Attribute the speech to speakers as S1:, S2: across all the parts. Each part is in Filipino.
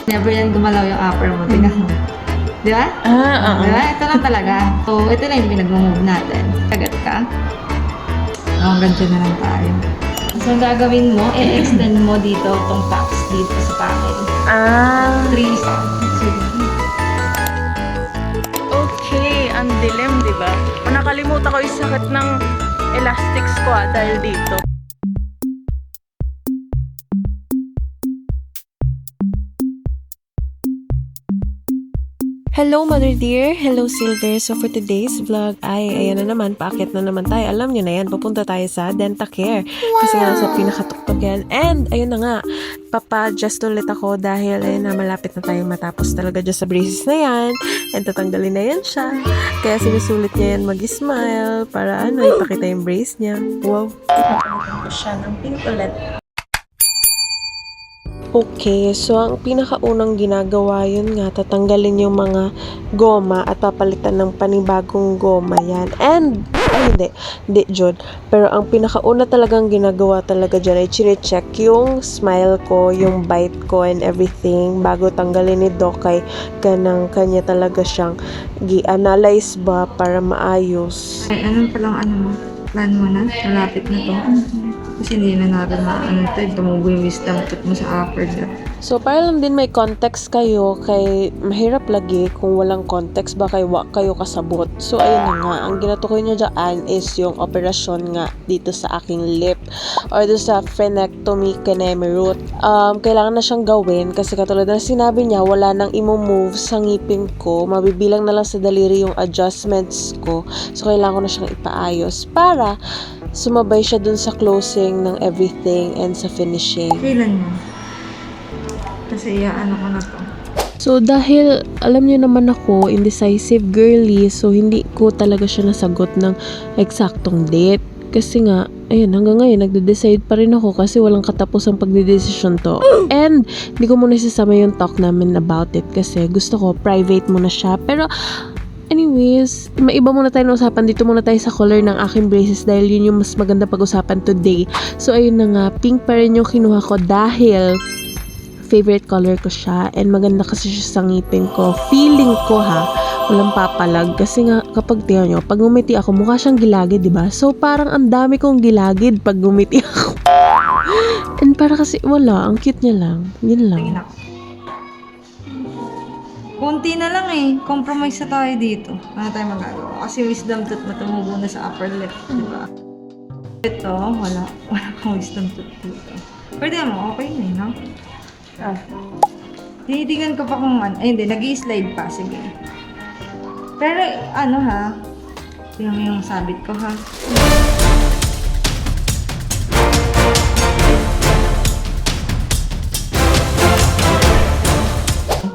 S1: Never yan gumalaw yung upper mo. Tingnan mo. Di ba? Di ba? Ito lang talaga. So, ito lang yung pinag-move natin. Kagat ka. Hanggang dyan na lang tayo. So, ang gagawin mo, i-extend mo dito itong tops dito sa panel. 3 Sige.
S2: Okay, ang dilim, di ba? O nakalimutan ko yung sakit ng elastics ko dahil dito. Hello Mother Dear! Hello Silver! So for today's vlog ay ayan na naman, paakyat na naman tayo. Alam nyo na yan, papunta tayo sa Dentacare. Kasi nga sa pinakatuktok yan. And ayun na nga, papa-adjust ulit ako dahil ayun na, malapit na tayong matapos talaga dyan sa braces na yan. And tatanggalin na yan siya. Kaya sinusulit niya yan mag-smile para ipakita yung brace niya. Wow! Ipakita ko siya ng pink ulit. Okay, so ang pinakaunang ginagawa yun nga, tatanggalin yung mga goma at papalitan ng panibagong goma yan. And, hindi Jud. Pero ang pinakauna talagang ginagawa talaga dyan ay chine-check yung smile ko, yung bite ko and everything bago tanggalin ni Doc kay kanya talaga siyang gi-analyze ba para maayos.
S1: Ay, anong palang mo? Plan mo na? Malapit na to. Kasi hindi na natin tumubo yung wisdom tooth mo sa upper lip.
S2: So, para lang din may context kayo, kay mahirap lagi kung walang context ba kayo kasabot. So, ayun na nga, ang ginatukoy niya dyan is yung operasyon nga dito sa aking lip or dito sa frenectomy kanemi root. Kailangan na siyang gawin kasi katulad na sinabi niya, wala nang imo-move sa ngipin ko, mabibilang na lang sa daliri yung adjustments ko. So, kailangan ko na siyang ipaayos para sumabay siya dun sa closing ng everything and sa finishing.
S1: Kailan mo? Kasi ko na to.
S2: So, dahil alam niyo naman ako, indecisive girly, so hindi ko talaga siya nasagot ng eksaktong date. Kasi nga, ayun, hanggang ngayon, nagde-decide pa rin ako kasi walang katapos ang pagdedesisyon to. And, hindi ko muna sasama yung talk namin about it kasi gusto ko, private muna siya. Pero, anyways, maiba muna tayo na usapan. Dito muna tayo sa color ng aking braces dahil yun yung mas maganda pag-usapan today. So, ayun na nga, pink pa rin yung kinuha ko dahil favorite color ko siya and maganda kasi siya sa ngipin ko. Feeling ko walang papalag kasi nga kapag tingnan nyo, pag ngumiti ako, mukha siyang gilagid, diba? So, parang ang dami kong gilagid pag ngumiti ako. And para kasi wala, ang cute niya lang. Yun lang.
S1: Tingin ako. Kunti na lang compromise na tayo dito. Ano tayo magagawa? Kasi wisdom tooth mo tumubo na sa upper lip, diba? Ito, wala akong wisdom tooth dito. Pwede mo, okay na no? Tinitingnan ko pa kung ay hindi, nag-i-slide pa, sige. Pero tingnan mo yung sabit ko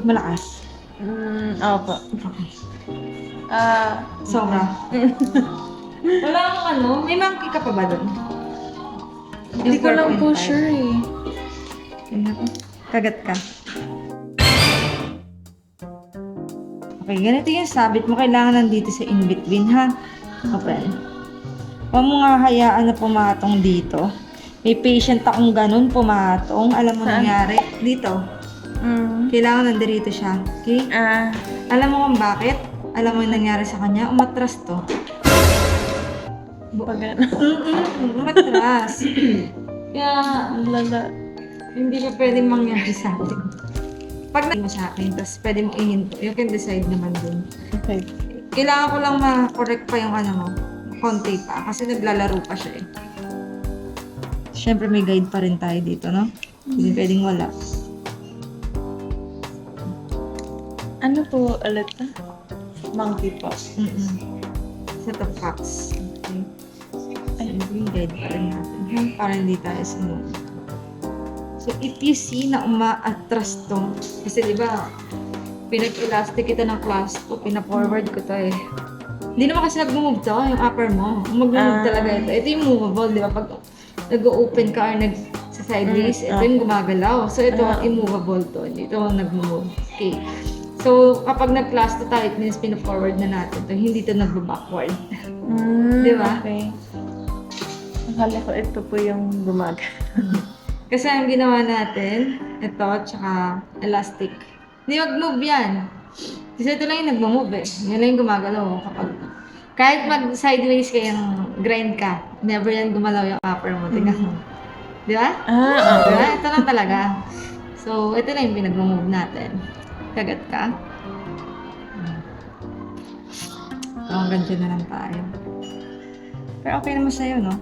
S1: Malakas.
S2: Opo.
S1: Sobra. Wala akong may monkey ka pa ba doon?
S2: Hindi ko lang po sure
S1: Kagat ka. Okay, ganito yung sabit mo. Kailangan nandito sa in-between, Open. Huwag mo nga hayaan na pumatong dito. May patient akong ganun pumatong. Alam mo nangyari? Dito. Kailangan nandito siya. Okay? Alam mo kung bakit? Alam mo yung nangyari sa kanya? Umatras to. Umatras. Kaya, hindi siya pwedeng mangyari sa atin. Pag mo sa akin, tapos pwede mo ihinto. You can decide naman dun.
S2: Okay.
S1: Kailangan ko lang ma-correct pa yung mo. Konti pa. Kasi naglalaro pa siya Siyempre may guide pa rin tayo dito, no? Hindi pwedeng wala.
S2: Ano po ulit Monkey po.
S1: Set of facts. Okay. Siyempre yung guide pa rin natin. Para hindi tayo sumunod. So, if you see na umaatras to, kasi diba, pinag-elastic kita ng class ko, pina-forward ko to Hindi naman kasi nag-move to, yung upper mo. Mag-move talaga ito. Ito yung movable, diba? Pag nag-open ka or nag-sideways, ito yung gumagalaw. So, ito immovable to. Ito ang nag-move. Okay. So, kapag nag-class to tayo, it means pina-forward na natin to. Hindi to nag-backward. Diba?
S2: Okay. Akala ko ito po yung gumagalaw.
S1: Kasi ang ginawa natin, ito, tsaka elastic. Hindi mag-move yan. Kasi ito lang yung nag-move eh. Yan lang yung gumagalaw kapag kahit mag-sideways kayong grind ka, never yan gumalaw yung upper mo. Tingnan mo. Di ba? Di ba? Ito lang talaga. So, ito lang yung pinag-move natin. Kagat ka. So, hanggang dyan na lang tayo. Pero okay naman sa'yo, no?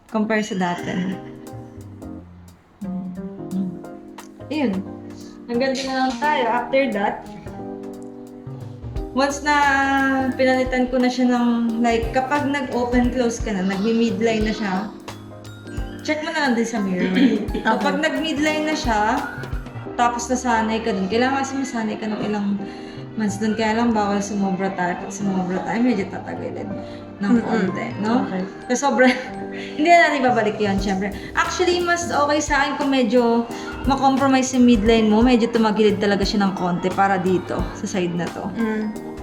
S1: Compare sa dati. Ayun. Hanggang dyan na lang tayo. After that, once na pinalitan ko na siya ng, like, kapag nag-open close ka na, nag-midline na siya, check mo na lang din sa mirror. Kapag nag-midline na siya, tapos nasanay ka dun, kailangan kasi masanay ka ng ilang months dun, kaya lang bawal sumobra tayo. Pag sumobra tayo, medyo tatagilid ng konti, no?
S2: Okay.
S1: So, sobra, hindi na natin ibabalik yun, syempre. Actually, mas okay sa akin kung medyo makompromise yung midline mo, medyo tumagilid talaga siya ng konti para dito, sa side na to.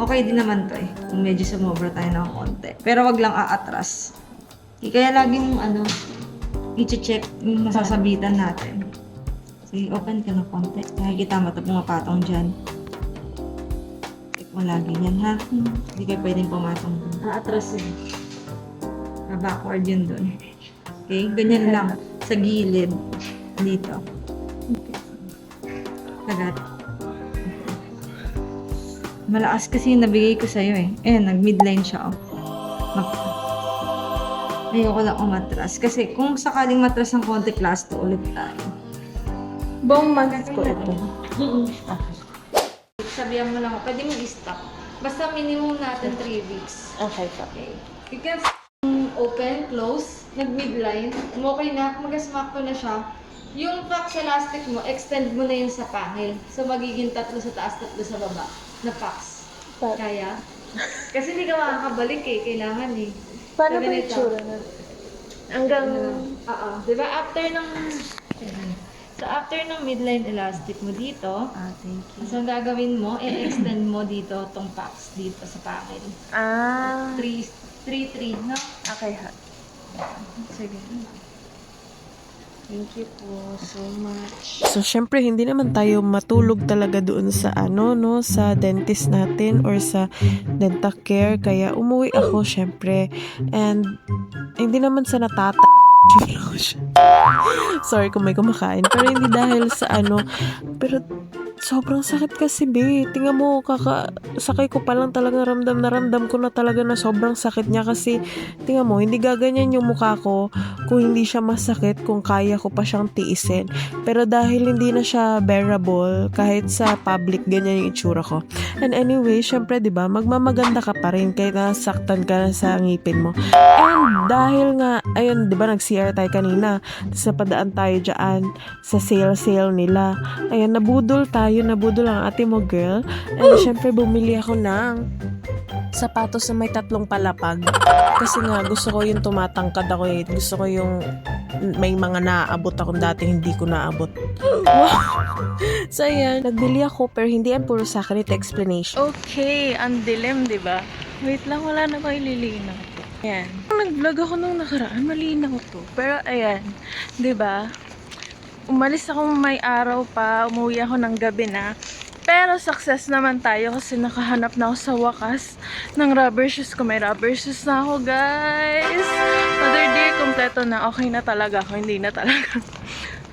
S1: Okay din naman to eh, kung medyo sumobra tayo ng konti. Pero wag lang aatras. Kaya laging i-check yung masasabitan natin. Sige, open ka ng konti. Nakikita mo ito pumapatong dyan. Check mo lagi yan, ha? Hindi kayo pwedeng pumatong dun. Aatras yun. Backward yun dun. Okay? Ganyan lang. Sa gilid. Dito. Kagat. Malakas kasi yung nabigay ko sa'yo eh. Ayan, nag-midline siya, oh. Ayoko lang umatras. Kasi kung sakaling matras ng konti, class 2 ulit tayo.
S2: Buong month ko ito.
S1: Sabihan mo lang, pwede mo i-stop. Basta minimum natin 3 weeks.
S2: Okay.
S1: Okay. You can open, close, nag-midline. Okay na, mag-smack ko na siya. Yung fax elastic mo, extend mo na yun sa pangil. So, magiging 3 sa taas, 3 sa baba na fax. Kaya? Kasi hindi ka makakabalik eh. Kailangan eh.
S2: Paano
S1: So,
S2: ba
S1: ganito.
S2: itsura na? Hanggang...
S1: Oo. Diba after ng... So, after ng midline elastic mo dito,
S2: thank you.
S1: so, ang gagawin mo, i-extend mo dito tong fax dito sa pangil. 3, no?
S2: Okay ha.
S1: Sige.
S2: Thank you po so much. So, syempre, hindi naman tayo matulog talaga doon sa sa dentist natin or sa dental care. Kaya, umuwi ako, syempre. And, hindi naman sa sorry kung may kumakain. Pero hindi dahil sa pero, sobrang sakit kasi, be. Tingnan mo, sakay ko pa lang talaga ramdam ko na talaga na sobrang sakit niya kasi, tingnan mo, hindi gaganyan yung mukha ko kung hindi siya masakit, kung kaya ko pa siyang tiisin. Pero dahil hindi na siya bearable, kahit sa public, ganyan yung itsura ko. And anyway, syempre, diba, magmamaganda ka pa rin kahit nasaktan ka na sa ngipin mo. And dahil nga, ayun, diba, nag-CR tayo kanina, tapos napadaan tayo dyan sa sale nila. Ayun, nabudol ang ate mo, girl. And syempre, bumili ako ng sapatos na may 3 palapag. Kasi nga, gusto ko yung tumatangkad ako eh. Gusto ko yung may mga naaabot akong dati hindi ko naabot. Wow! So, ayan. Nagbili ako, pero hindi yan puro sa akin. Ito explanation.
S3: Okay, ang dilim, di ba? Wait lang, wala na ko ililinaw to. Ayan. Nag-vlog ako nung nakaraan, malinaw to. Pero ayan, di ba? Umalis ako may araw pa, umuwi ako ng gabi na. Pero success naman tayo kasi nakahanap na ako sa wakas ng rubber shoes ko. May rubber shoes na ako, guys. Mother dear, kompleto na. Okay na talaga ako, hindi na talaga.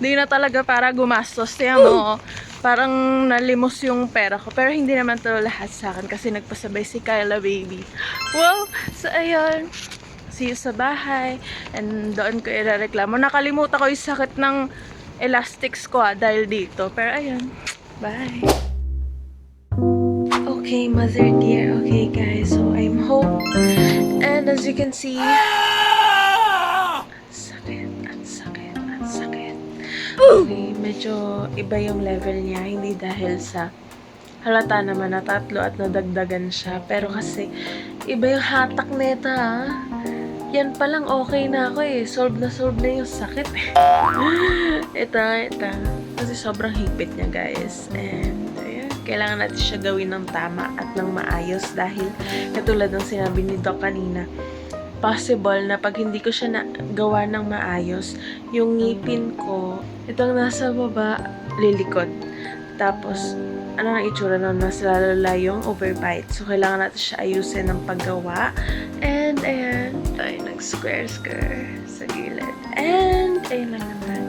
S3: Hindi na talaga para gumastos. Tiyan mo, parang nalimos yung pera ko. Pero hindi naman to lahat sa akin kasi nagpasabay si Kyla, baby. Wow! So, ayun. See you sa bahay. And doon ko irereklamo. Nakalimutan ko yung sakit ng elastics ko dahil dito. Pero ayun. Bye! Okay, mother dear. Okay, guys. So, I'm home. And as you can see, sakit. Okay, medyo iba yung level niya. Hindi dahil sa halata naman na 3 at nadagdagan siya. Pero kasi, iba yung hatak neta, ha? Yan palang okay na ako eh. Solve na yung sakit eh. Ito. Kasi sobrang higpit niya, guys. And, ayan, kailangan natin siya gawin ng tama at ng maayos. Dahil, katulad ng sinabi ni Doc kanina, possible na pag hindi ko siya gawa ng maayos, yung ngipin ko, itong nasa baba, lilikod. Tapos, ano na itsura nun? Mas lalala yung overbite. So, kailangan natin siya ayusin ng paggawa. And, ayan, tayo nag-square sa gilid. And, ayun lang naman.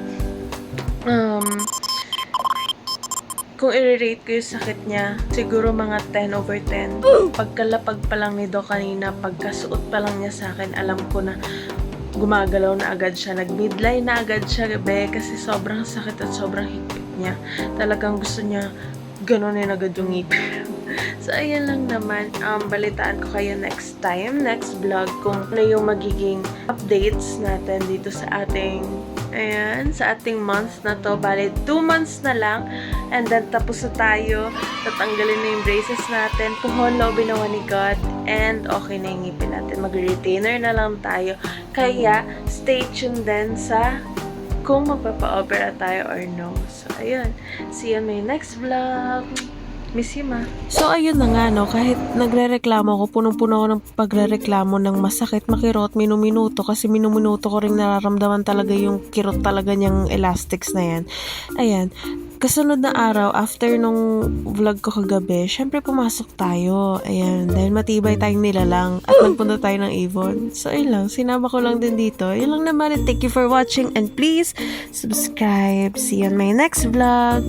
S3: Kung i-rate ko yung sakit niya, siguro mga 10/10. Pagkalapag pa lang ni Doc kanina, pagkasuot pa lang niya sa akin, alam ko na gumagalaw na agad siya. Nag-midline na agad siya, gabi, kasi sobrang sakit at sobrang higpit niya. Talagang gusto niya ganonin agad yung ngipin. So, ayan lang naman. Balitaan ko kayo next time, next vlog, kung ano yung magiging updates natin dito sa ating sa ating month na to. Bale, 2 months na lang. And then, tapos na tayo. Tatanggalin na yung braces natin. Puhon, lobby nawa ni God. And, okay na yung ngipin natin. Mag-retainer na lang tayo. Kaya, stay tuned din sa kung magpapa-opera tayo or no. So, ayun. See you in my next vlog. Miss you, ma.
S2: So, ayun na nga, no, kahit nagre-reklamo ako, punong-puno ako ng pagre-reklamo ng masakit makirot, minuminuto, kasi minuminuto ko rin nararamdaman talaga yung kirot talaga niyang elastics na yan. Ayan, kasunod na araw, after nung vlog ko kagabi, syempre pumasok tayo. Ayan, dahil matibay tayong nilalang at nagpunta tayo ng Avon. So, ayun lang, sinama ko lang din dito. Yun lang naman, and thank you for watching, and please, subscribe. See you on my next vlog.